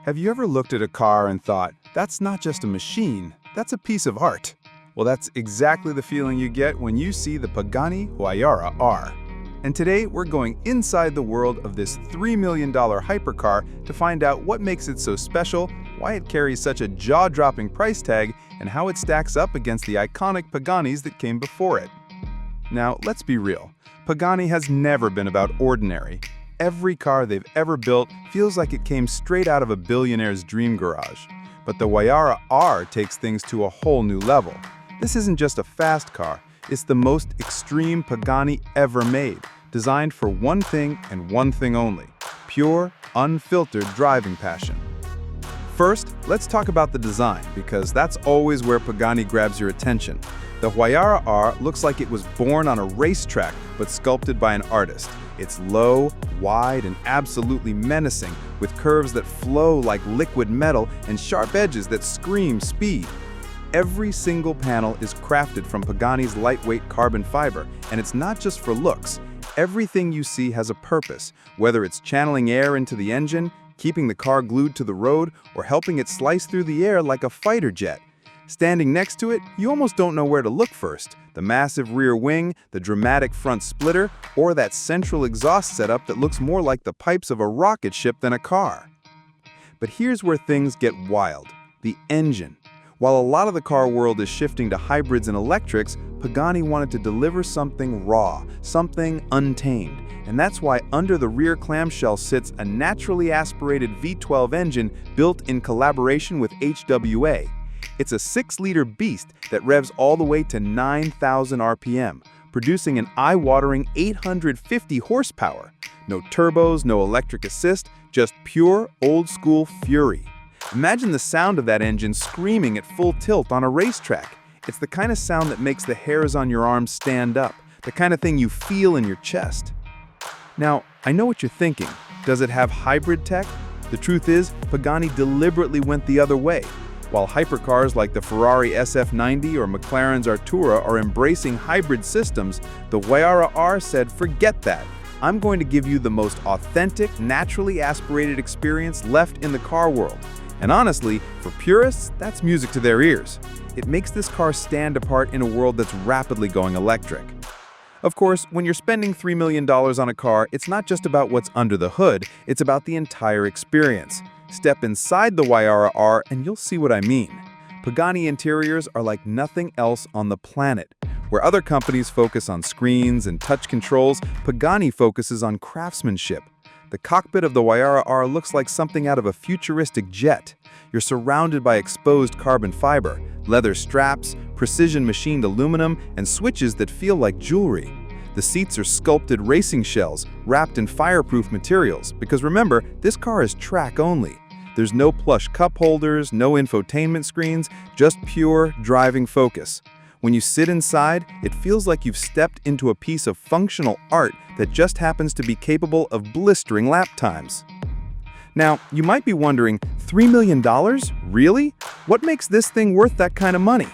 Have you ever looked at a car and thought, that's not just a machine, that's a piece of art? Well, that's exactly the feeling you get when you see the Pagani Huayra R. And today, we're going inside the world of this $3 million hypercar to find out what makes it so special, why it carries such a jaw-dropping price tag, and how it stacks up against the iconic Paganis that came before it. Now, let's be real. Pagani has never been about ordinary. Every car they've ever built feels like it came straight out of a billionaire's dream garage. But the Huayra R takes things to a whole new level. This isn't just a fast car, it's the most extreme Pagani ever made, designed for one thing and one thing only: pure, unfiltered driving passion. First, let's talk about the design, because that's always where Pagani grabs your attention. The Huayra R looks like it was born on a racetrack, but sculpted by an artist. It's low, wide, and absolutely menacing, with curves that flow like liquid metal and sharp edges that scream speed. Every single panel is crafted from Pagani's lightweight carbon fiber, and it's not just for looks. Everything you see has a purpose, whether it's channeling air into the engine, keeping the car glued to the road, or helping it slice through the air like a fighter jet. Standing next to it, you almost don't know where to look first: the massive rear wing, the dramatic front splitter, or that central exhaust setup that looks more like the pipes of a rocket ship than a car. But here's where things get wild: the engine. While a lot of the car world is shifting to hybrids and electrics, Pagani wanted to deliver something raw, something untamed. And that's why under the rear clamshell sits a naturally aspirated V12 engine built in collaboration with HWA. It's a 6-liter beast that revs all the way to 9,000 RPM, producing an eye-watering 850 horsepower. No turbos, no electric assist, just pure, old-school fury. Imagine the sound of that engine screaming at full tilt on a racetrack. It's the kind of sound that makes the hairs on your arms stand up, the kind of thing you feel in your chest. Now, I know what you're thinking. Does it have hybrid tech? The truth is, Pagani deliberately went the other way. While hypercars like the Ferrari SF90 or McLaren's Artura are embracing hybrid systems, the Huayra R said, forget that. I'm going to give you the most authentic, naturally aspirated experience left in the car world. And honestly, for purists, that's music to their ears. It makes this car stand apart in a world that's rapidly going electric. Of course, when you're spending $3 million on a car, it's not just about what's under the hood, it's about the entire experience. Step inside the Huayra R and you'll see what I mean. Pagani interiors are like nothing else on the planet. Where other companies focus on screens and touch controls, Pagani focuses on craftsmanship. The cockpit of the Huayra R looks like something out of a futuristic jet. You're surrounded by exposed carbon fiber, leather straps, precision machined aluminum, and switches that feel like jewelry. The seats are sculpted racing shells, wrapped in fireproof materials, because remember, this car is track only. There's no plush cup holders, no infotainment screens, just pure driving focus. When you sit inside, it feels like you've stepped into a piece of functional art that just happens to be capable of blistering lap times. Now, you might be wondering, $3 million? Really? What makes this thing worth that kind of money?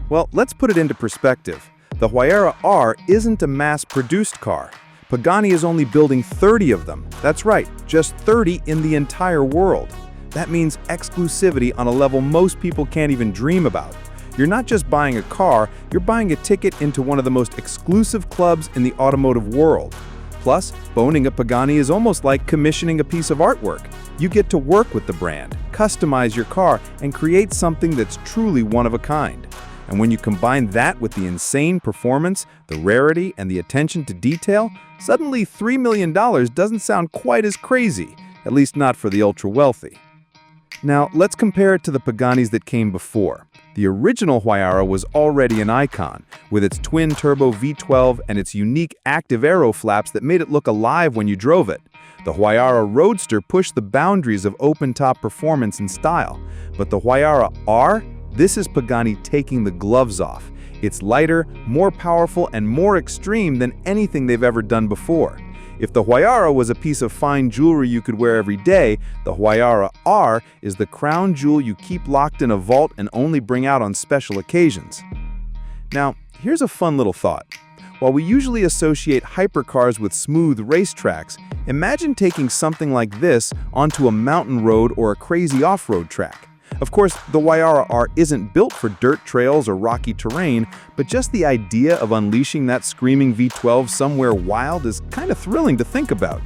Well, let's put it into perspective. The Huayra R isn't a mass-produced car. Pagani is only building 30 of them. That's right, just 30 in the entire world. That means exclusivity on a level most people can't even dream about. You're not just buying a car, you're buying a ticket into one of the most exclusive clubs in the automotive world. Plus, owning a Pagani is almost like commissioning a piece of artwork. You get to work with the brand, customize your car, and create something that's truly one of a kind. And when you combine that with the insane performance, the rarity, and the attention to detail, suddenly $3 million doesn't sound quite as crazy, at least not for the ultra-wealthy. Now, let's compare it to the Paganis that came before. The original Huayra was already an icon, with its twin-turbo V12 and its unique active aero flaps that made it look alive when you drove it. The Huayra Roadster pushed the boundaries of open-top performance and style. But the Huayra R? This is Pagani taking the gloves off. It's lighter, more powerful, and more extreme than anything they've ever done before. If the Huayra was a piece of fine jewelry you could wear every day, the Huayra R is the crown jewel you keep locked in a vault and only bring out on special occasions. Now, here's a fun little thought. While we usually associate hypercars with smooth racetracks, imagine taking something like this onto a mountain road or a crazy off-road track. Of course, the Huayra R isn't built for dirt trails or rocky terrain, but just the idea of unleashing that screaming V12 somewhere wild is kind of thrilling to think about.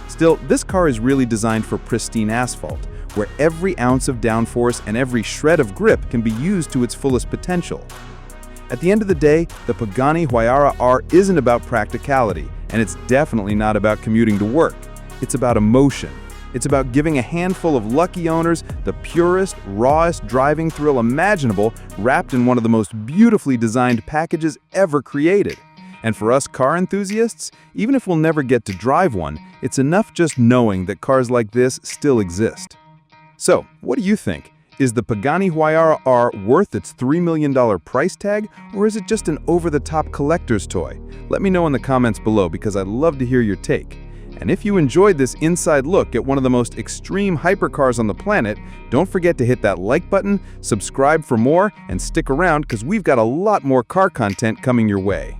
Still, this car is really designed for pristine asphalt, where every ounce of downforce and every shred of grip can be used to its fullest potential. At the end of the day, the Pagani Huayra R isn't about practicality, and it's definitely not about commuting to work. It's about emotion. It's about giving a handful of lucky owners the purest, rawest driving thrill imaginable, wrapped in one of the most beautifully designed packages ever created. And for us car enthusiasts, even if we'll never get to drive one, it's enough just knowing that cars like this still exist. So, what do you think? Is the Pagani Huayra R worth its $3 million price tag, or is it just an over-the-top collector's toy? Let me know in the comments below because I'd love to hear your take. And if you enjoyed this inside look at one of the most extreme hypercars on the planet, don't forget to hit that like button, subscribe for more, and stick around because we've got a lot more car content coming your way.